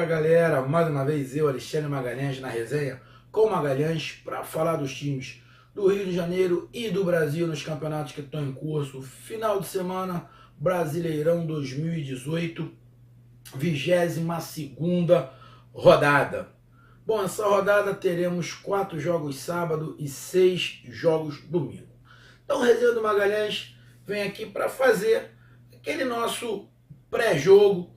Fala galera, mais uma vez eu, Alexandre Magalhães, na resenha com Magalhães para falar dos times do Rio de Janeiro e do Brasil nos campeonatos que estão em curso. Final de semana, Brasileirão 2018, 22ª rodada. Bom, essa rodada teremos 4 jogos sábado e 6 jogos domingo. Então, o Resenha do Magalhães vem aqui para fazer aquele nosso pré-jogo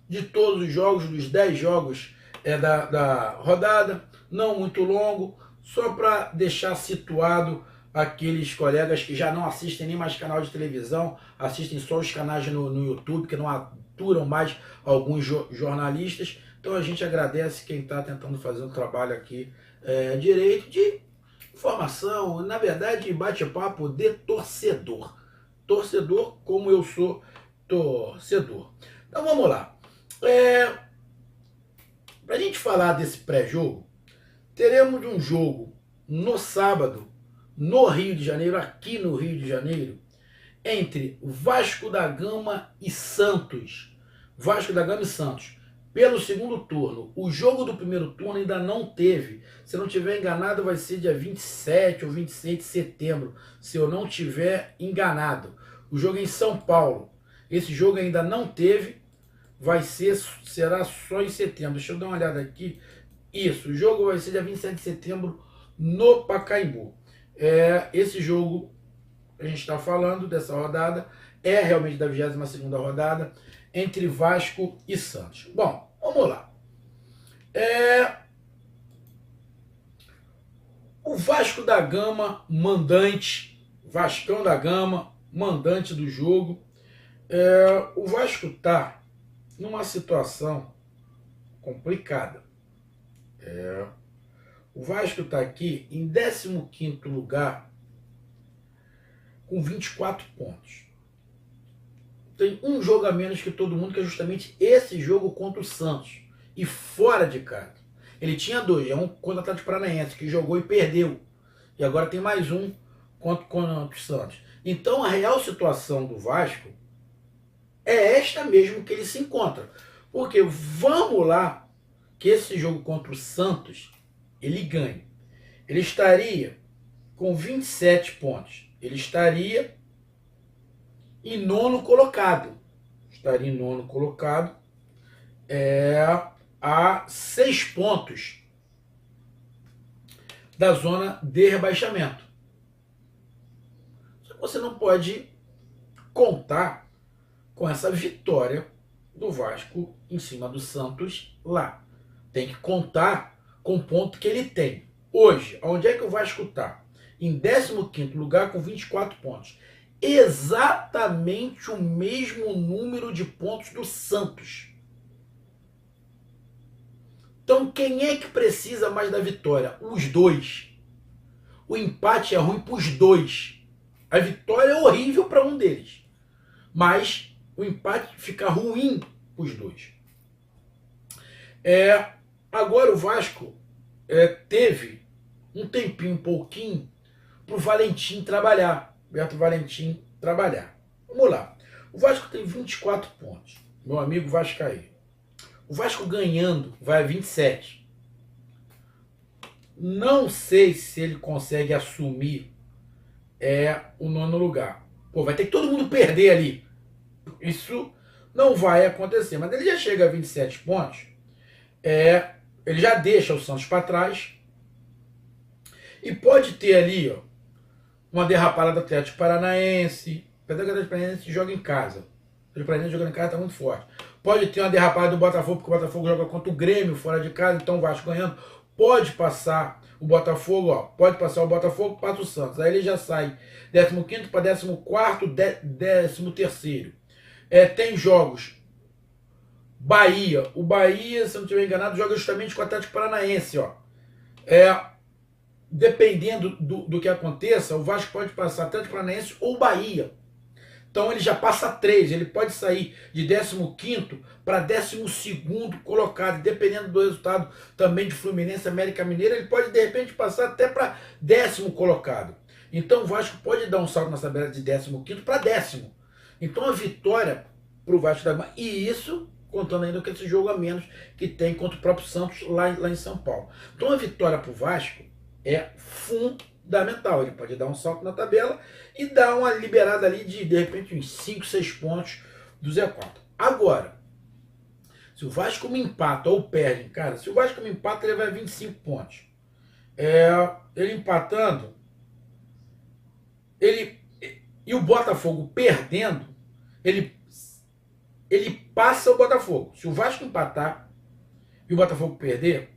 de todos os jogos, dos 10 jogos da rodada, não muito longo, só para deixar situado aqueles colegas que já não assistem nem mais canal de televisão, assistem só os canais no YouTube, que não aturam mais alguns jornalistas. Então a gente agradece quem está tentando fazer um trabalho aqui direito de informação, na verdade bate-papo de torcedor. Torcedor como eu sou torcedor. Então vamos lá. Para a gente falar desse pré-jogo, teremos um jogo no sábado, no Rio de Janeiro, aqui no Rio de Janeiro, entre Vasco da Gama e Santos. Vasco da Gama e Santos, pelo segundo turno. O jogo do primeiro turno ainda não teve. Se eu não estiver enganado, vai ser dia 27 ou 26 de setembro, se eu não estiver enganado. O jogo é em São Paulo. Esse jogo ainda não teve. Será só em setembro. Deixa eu dar uma olhada aqui. Isso, o jogo vai ser dia 27 de setembro no Pacaembu. Esse jogo a gente está falando dessa rodada é realmente da 22ª rodada entre Vasco e Santos. Bom, vamos lá. O Vasco da Gama, mandante, Vascão da Gama, mandante do jogo. O Vasco está numa situação complicada. O Vasco está aqui em 15º lugar com 24 pontos. Tem um jogo a menos que todo mundo, que é justamente esse jogo contra o Santos. E fora de casa. Ele tinha 2, um contra o Atlético Paranaense, que jogou e perdeu. E agora tem mais um contra o Santos. Então a real situação do Vasco é esta mesmo que ele se encontra. Porque vamos lá, que esse jogo contra o Santos, ele ganha. Ele estaria com 27 pontos. Ele estaria em 9º colocado. Estaria em 9º colocado a 6 pontos da zona de rebaixamento. Só que você não pode contar com essa vitória do Vasco em cima do Santos lá. Tem que contar com o ponto que ele tem. Hoje, onde é que o Vasco está? Em 15º lugar com 24 pontos. Exatamente o mesmo número de pontos do Santos. Então quem é que precisa mais da vitória? Os dois. O empate é ruim para os dois. A vitória é horrível para um deles. Mas o empate fica ruim para os dois. Agora o Vasco teve um tempinho, um pouquinho, para o Valentim trabalhar. Beto Valentim trabalhar. Vamos lá. O Vasco tem 24 pontos. Meu amigo Vascaíno. O Vasco ganhando vai a 27. Não sei se ele consegue assumir o 9º lugar. Vai ter que todo mundo perder ali. Isso não vai acontecer. Mas ele já chega a 27 pontos. Ele já deixa o Santos para trás. E pode ter ali uma derrapada do Atlético Paranaense. Apesar que o Atlético Paranaense joga em casa. O Atlético Paranaense jogando em casa está muito forte. Pode ter uma derrapada do Botafogo, porque o Botafogo joga contra o Grêmio fora de casa. Então o Vasco ganhando. Pode passar o Botafogo, pode passar o Botafogo, passa o Santos. Aí ele já sai 15º para 14º, 13º. Tem jogos. Bahia. O Bahia, se eu não estiver enganado, joga justamente com o Atlético Paranaense. Dependendo do que aconteça, o Vasco pode passar Atlético Paranaense ou Bahia. Então ele já passa 3. Ele pode sair de 15º para 12º colocado. Dependendo do resultado também de Fluminense, América Mineira, ele pode de repente passar até para 10º colocado. Então o Vasco pode dar um salto nessa tabela de 15º para 10º. Então a vitória para o Vasco da Gama, e isso contando ainda com esse jogo a menos que tem contra o próprio Santos lá em São Paulo. Então a vitória para o Vasco é fundamental. Ele pode dar um salto na tabela e dar uma liberada ali de repente, uns 5, 6 pontos do Z4. Agora, se o Vasco me empata ou perde, cara, se o Vasco me empata, ele vai 25 pontos. Ele empatando, e o Botafogo perdendo, ele passa o Botafogo. Se o Vasco empatar e o Botafogo perder,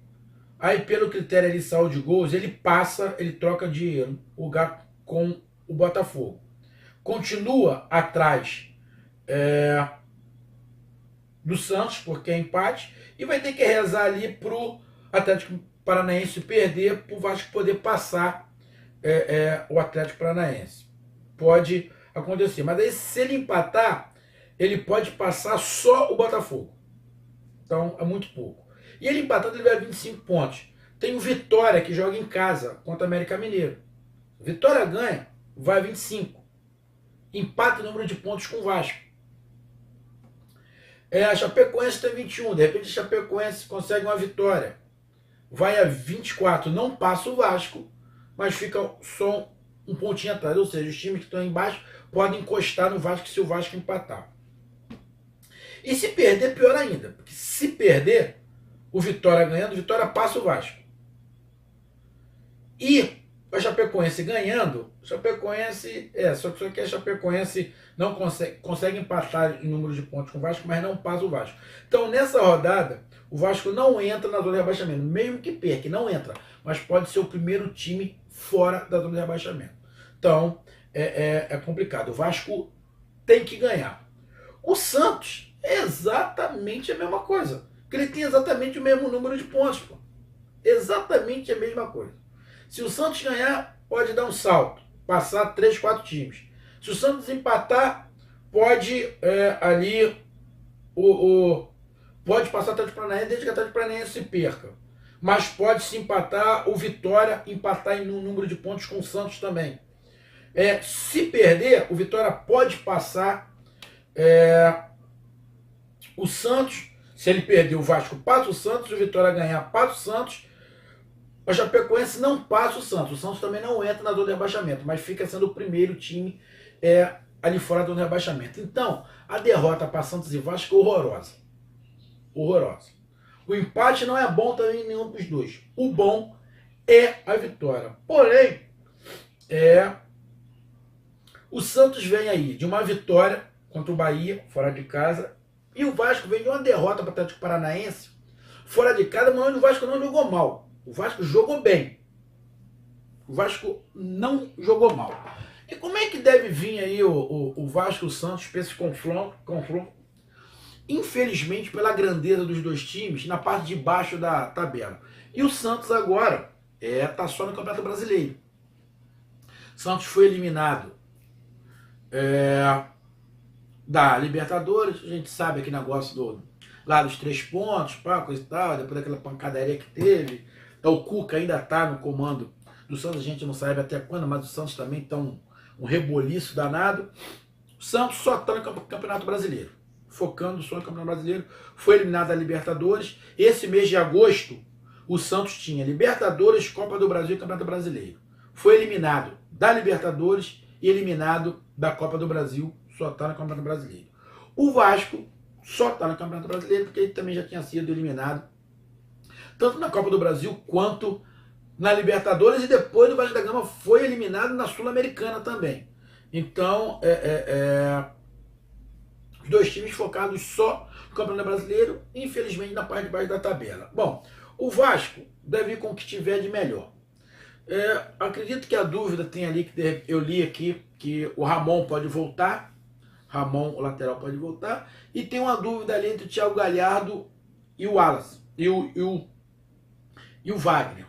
aí pelo critério de saldo de gols, ele passa, ele troca de lugar com o Botafogo. Continua atrás do Santos, porque é empate, e vai ter que rezar ali pro Atlético Paranaense perder, para o Vasco poder passar o Atlético Paranaense. Pode acontecer, mas aí se ele empatar, ele pode passar só o Botafogo. Então é muito pouco. E ele empatando, ele vai 25 pontos. Tem o Vitória, que joga em casa contra o América Mineiro. Vitória ganha, vai 25. Empata o número de pontos com o Vasco. A Chapecoense tem 21. De repente a Chapecoense consegue uma vitória. Vai a 24. Não passa o Vasco, mas fica só um pontinho atrás. Ou seja, os times que estão embaixo podem encostar no Vasco se o Vasco empatar. E se perder, pior ainda. Porque se perder, o Vitória ganhando, o Vitória passa o Vasco. E a Chapecoense ganhando, Chapecoense, só que a Chapecoense não consegue empatar em número de pontos com o Vasco, mas não passa o Vasco. Então, nessa rodada, o Vasco não entra na zona de rebaixamento, mesmo que perca, não entra, mas pode ser o primeiro time fora da zona de rebaixamento. Então, é complicado. O Vasco tem que ganhar. O Santos é exatamente a mesma coisa, porque ele tem exatamente o mesmo número de pontos. Pô. Exatamente a mesma coisa. Se o Santos ganhar, pode dar um salto, passar 3, 4 times. Se o Santos empatar, pode pode passar o Atlético Paranaense desde que o Atlético Paranaense se perca. Mas pode se empatar o Vitória, empatar em um número de pontos com o Santos também. Se perder, o Vitória pode passar o Santos. Se ele perder, o Vasco passa o Santos, o Vitória ganhar, passa o Santos. A Chapecoense não passa o Santos. O Santos também não entra na zona de rebaixamento, mas fica sendo o primeiro time ali fora da zona de rebaixamento. Então, a derrota para Santos e Vasco é horrorosa. Horrorosa. O empate não é bom também em nenhum dos dois. O bom é a vitória. Porém, o Santos vem aí de uma vitória contra o Bahia, fora de casa, e o Vasco vem de uma derrota para o Atlético Paranaense, fora de casa, mas o Vasco não jogou mal. O Vasco jogou bem. O Vasco não jogou mal. E como é que deve vir aí o Vasco e o Santos para esse confronto? Infelizmente, pela grandeza dos dois times, na parte de baixo da tabela. E o Santos agora está só no Campeonato Brasileiro. Santos foi eliminado da Libertadores. A gente sabe aquele negócio lá dos 3 pontos, coisa e tal, depois daquela pancadaria que teve. O Cuca ainda está no comando do Santos, a gente não sabe até quando, mas o Santos também está um reboliço danado. O Santos só está no Campeonato Brasileiro, focando só no Campeonato Brasileiro. Foi eliminado da Libertadores. Esse mês de agosto, o Santos tinha Libertadores, Copa do Brasil e Campeonato Brasileiro. Foi eliminado da Libertadores e eliminado da Copa do Brasil, só está no Campeonato Brasileiro. O Vasco só está no Campeonato Brasileiro porque ele também já tinha sido eliminado tanto na Copa do Brasil quanto na Libertadores, e depois o Vasco da Gama foi eliminado na Sul-Americana também. Então, os dois times focados só no Campeonato Brasileiro, infelizmente na parte de baixo da tabela. Bom, o Vasco deve ir com o que tiver de melhor. Acredito que a dúvida tem ali, que eu li aqui, que o Ramon pode voltar, o lateral pode voltar, e tem uma dúvida ali entre o Thiago Galhardo e o Wallace, e o Wagner.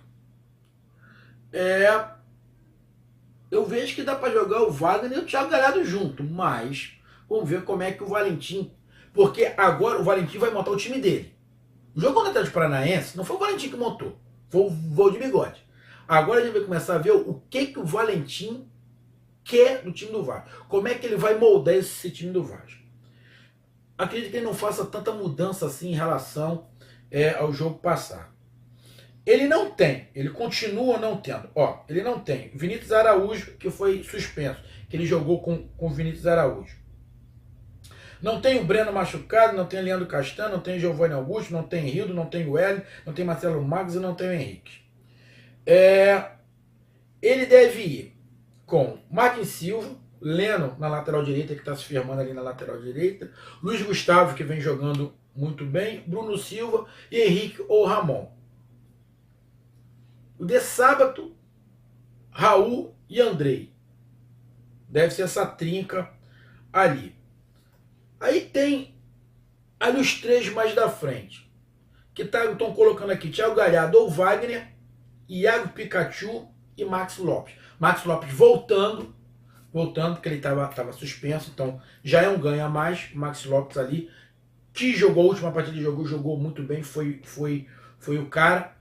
Eu vejo que dá para jogar o Wagner e o Thiago Galhardo junto, mas vamos ver como é que o Valentim, porque agora o Valentim vai montar o time dele. O jogo contra o Atlético Paranaense não foi o Valentim que montou, foi o Voo de Bigode. Agora a gente vai começar a ver o que o Valentim quer do time do Vasco, como é que ele vai moldar esse time do Vasco. acredito que ele não faça tanta mudança assim em relação ao jogo passado. Ele não tem, ele continua não tendo. Ó, ele não tem Vinícius Araújo, que foi suspenso, que ele jogou com o Vinícius Araújo. Não tem o Breno machucado, não tem o Leandro Castanho, não tem o Giovanni Augusto, não tem Rildo, não tem o Hélio, não tem Marcelo Magos e não tem o Henrique. Ele deve ir com Marquinhos Silva, Leno na lateral direita, que está se firmando ali na lateral direita, Luiz Gustavo, que vem jogando muito bem, Bruno Silva e Henrique ou Ramon. O de sábado, Raul e Andrei. Deve ser essa trinca ali. Aí tem ali os três mais da frente, que estão colocando aqui Thiago Galhardo ou Wagner, Iago Pikachu e Max Lopes. Max Lopes voltando, porque ele estava suspenso, então já é um ganho a mais. Max Lopes ali, que jogou a última partida que jogou muito bem, foi o cara.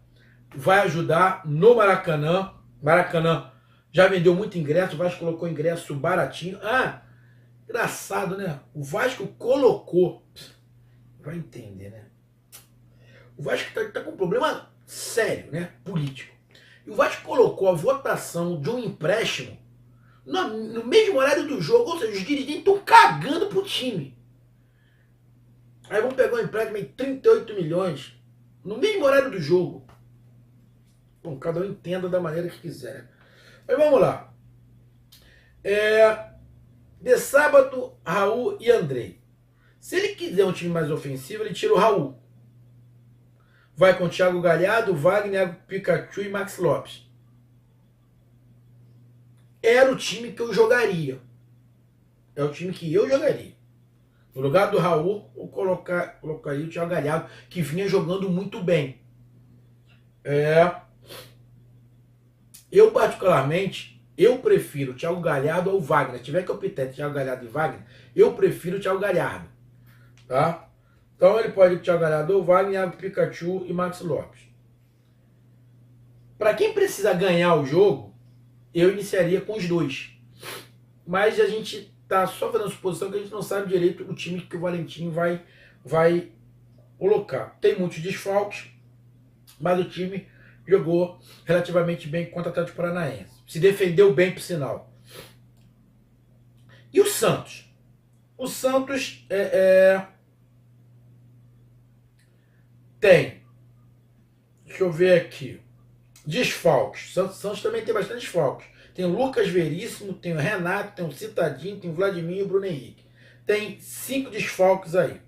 Vai ajudar no Maracanã. Maracanã já vendeu muito ingresso, o Vasco colocou ingresso baratinho. Engraçado, né? O Vasco colocou, vai entender, né? O Vasco tá com um problema sério, né? Político. E o Vasco colocou a votação de um empréstimo no mesmo horário do jogo, ou seja, os dirigentes estão cagando pro time. Aí vão pegar um empréstimo de 38 milhões no mesmo horário do jogo. Bom, cada um entenda da maneira que quiser. Mas vamos lá. De sábado, Raul e Andrei. Se ele quiser um time mais ofensivo, ele tira o Raul. Vai com Thiago Galhardo, Wagner, Pikachu e Max Lopes. Era o time que eu jogaria. É o time que eu jogaria. No lugar do Raul, eu colocaria o Thiago Galhardo, que vinha jogando muito bem. Eu, particularmente, eu prefiro o Thiago Galhardo ou o Wagner. Se tiver que optar entre Thiago Galhardo e Wagner, eu prefiro o Thiago Galhardo. Tá? Então ele pode ir com o Thiago Galhardo ou o Wagner, Pikachu e Max Lopes. Para quem precisa ganhar o jogo, eu iniciaria com os dois. Mas a gente tá só fazendo suposição que a gente não sabe direito o time que o Valentim vai colocar. Tem muitos desfalques, mas o time jogou relativamente bem contra o Atlético Paranaense. Se defendeu bem, por sinal. E o Santos? O Santos tem, deixa eu ver aqui, desfalques. O Santos também tem bastante desfalques. Tem o Lucas Veríssimo, tem o Renato, tem o Citadinho, tem o Vladimir e o Bruno Henrique. Tem 5 desfalques aí.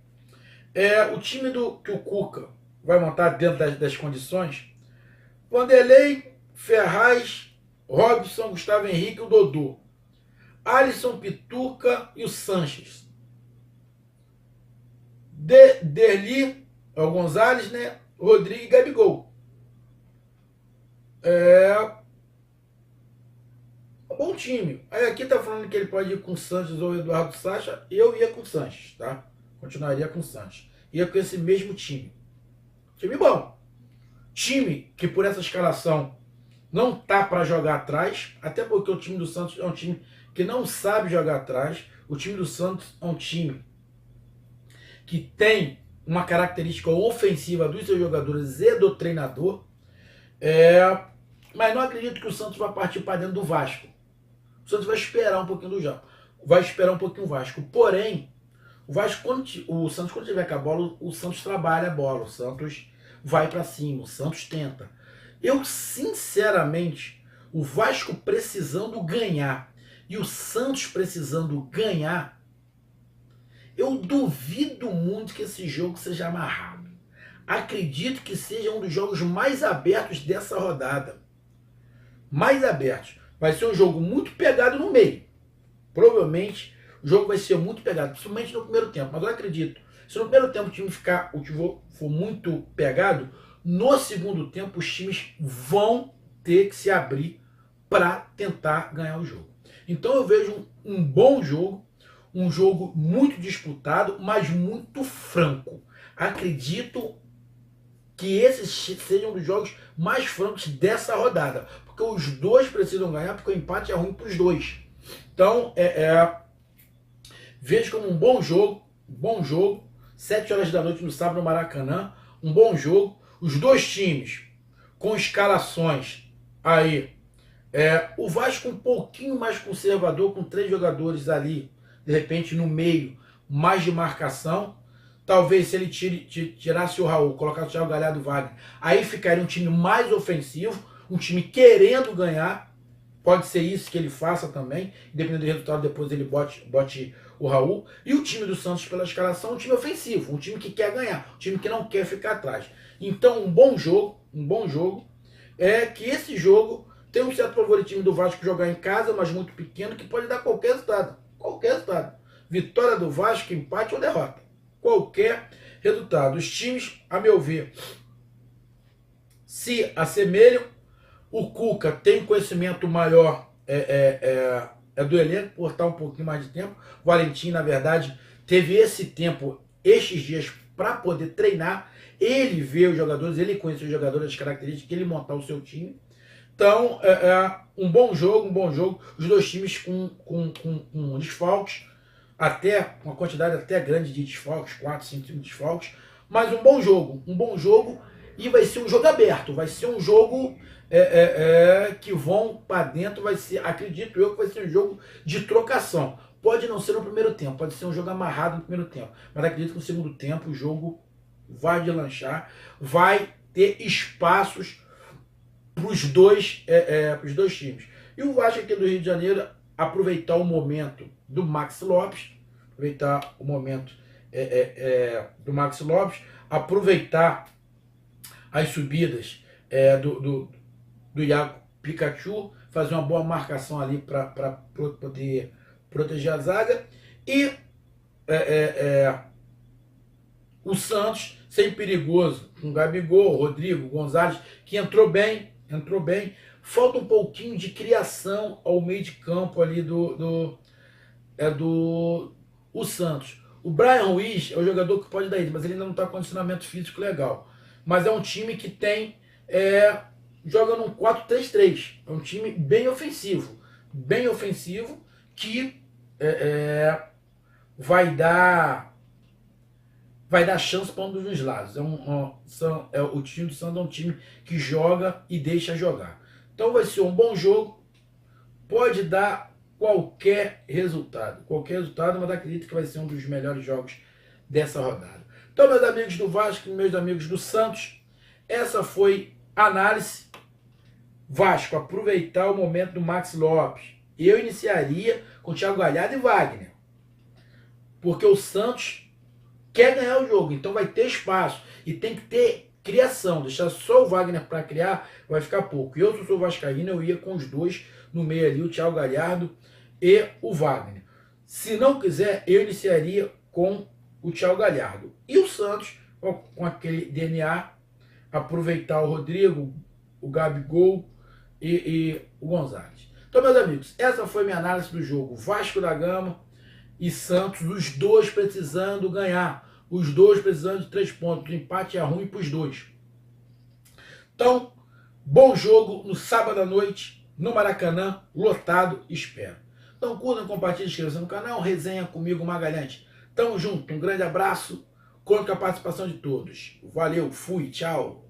O time que o Cuca vai montar dentro das condições: Vanderlei, Ferraz, Robson, Gustavo Henrique e o Dodô. Alisson, Pituca e o Sanches. Derli, o Gonzalez, né? Rodrigo e Gabigol. Bom time. Aí aqui tá falando que ele pode ir com o Sanches ou o Eduardo Sacha. Eu ia com o Sanches, tá? Continuaria com o Sanches. Ia com esse mesmo time. Time bom. Time que por essa escalação não tá para jogar atrás, até porque o time do Santos é um time que não sabe jogar atrás. O time do Santos é um time que tem uma característica ofensiva dos seus jogadores e do treinador. Mas não acredito que o Santos vai partir para dentro do Vasco. O Santos vai esperar um pouquinho do jogo. Vai esperar um pouquinho o Vasco. Porém, o Santos, quando tiver com a bola, o Santos trabalha a bola. O Santos vai para cima. O Santos tenta. Eu, sinceramente, o Vasco precisando ganhar e o Santos precisando ganhar, eu duvido muito que esse jogo seja amarrado. Acredito que seja um dos jogos mais abertos dessa rodada. Mais abertos. Vai ser um jogo muito pegado no meio. Provavelmente o jogo vai ser muito pegado, principalmente no primeiro tempo. Mas eu acredito, se no primeiro tempo o time for muito pegado, no segundo tempo os times vão ter que se abrir para tentar ganhar o jogo. Então eu vejo um bom jogo, um jogo muito disputado, mas muito franco. Acredito que esses sejam um dos jogos mais francos dessa rodada, porque os dois precisam ganhar, porque o empate é ruim para os dois. Então, vejo como um bom jogo, bom jogo, 7 horas da noite no sábado no Maracanã, um bom jogo. Os dois times com escalações aí. O Vasco um pouquinho mais conservador, com 3 jogadores ali, de repente no meio, mais de marcação. Talvez se ele tirasse o Raul, colocasse o Thiago Galhardo e o Wagner, aí ficaria um time mais ofensivo, um time querendo ganhar. Pode ser isso que ele faça também, dependendo do resultado, depois ele bote o Raul. E o time do Santos, pela escalação, um time ofensivo, um time que quer ganhar, um time que não quer ficar atrás. Então, um bom jogo, é que esse jogo tem um certo favoritismo do Vasco jogar em casa, mas muito pequeno, que pode dar qualquer resultado. Qualquer resultado. Vitória do Vasco, empate ou derrota. Qualquer resultado. Os times, a meu ver, se assemelham. O Cuca tem conhecimento maior do elenco, por estar um pouquinho mais de tempo. O Valentim, na verdade, teve esse tempo, estes dias, para poder treinar. Ele vê os jogadores, ele conhece os jogadores, as características, ele montar o seu time. Então, um bom jogo. Os dois times com desfalques, até uma quantidade até grande de desfalques, 4, 5 desfalques, mas um bom jogo, e vai ser um jogo aberto, vai ser um jogo que vão para dentro, vai ser, acredito eu, que vai ser um jogo de trocação. Pode não ser no primeiro tempo, pode ser um jogo amarrado no primeiro tempo, mas acredito que no segundo tempo o jogo vai deslanchar, vai ter espaços para os dois times. E o Vasco aqui do Rio de Janeiro aproveitar o momento do Maxi Lopes, aproveitar as subidas do Iago Pikachu, fazer uma boa marcação ali para poder proteger a zaga. E o Santos, sem perigoso, com Gabigol, Rodrigo, Gonzalez, que entrou bem. Falta um pouquinho de criação ao meio de campo ali do Santos. O Brian Ruiz é o jogador que pode dar isso, mas ele ainda não está com condicionamento físico legal. Mas é um time que joga num 4-3-3. É um time bem ofensivo, que vai dar chance para um dos lados. O time do Santos é um time que joga e deixa jogar. Então vai ser um bom jogo, pode dar qualquer resultado, mas acredito que vai ser um dos melhores jogos dessa rodada. Então, meus amigos do Vasco, meus amigos do Santos, essa foi a análise. Vasco, aproveitar o momento do Maxi Lopes. Eu iniciaria com Thiago Galhardo e Wagner, porque o Santos quer ganhar o jogo, então vai ter espaço e tem que ter criação. Deixar só o Wagner para criar vai ficar pouco. Eu, se eu sou vascaíno, eu ia com os dois no meio ali, o Thiago Galhardo e o Wagner. Se não quiser, eu iniciaria com o Thiago Galhardo. E o Santos, com aquele DNA, aproveitar o Rodrigo, o Gabigol e o Gonzalez. Então, meus amigos, essa foi minha análise do jogo Vasco da Gama e Santos, os dois precisando ganhar, os dois precisando de 3 pontos, o empate é ruim para os dois. Então, bom jogo no sábado à noite, no Maracanã, lotado, espero. Então, curtam, compartilhem, inscrevam-se no canal, resenha comigo, Magalhães. Tamo junto, um grande abraço, conto com a participação de todos. Valeu, fui, tchau.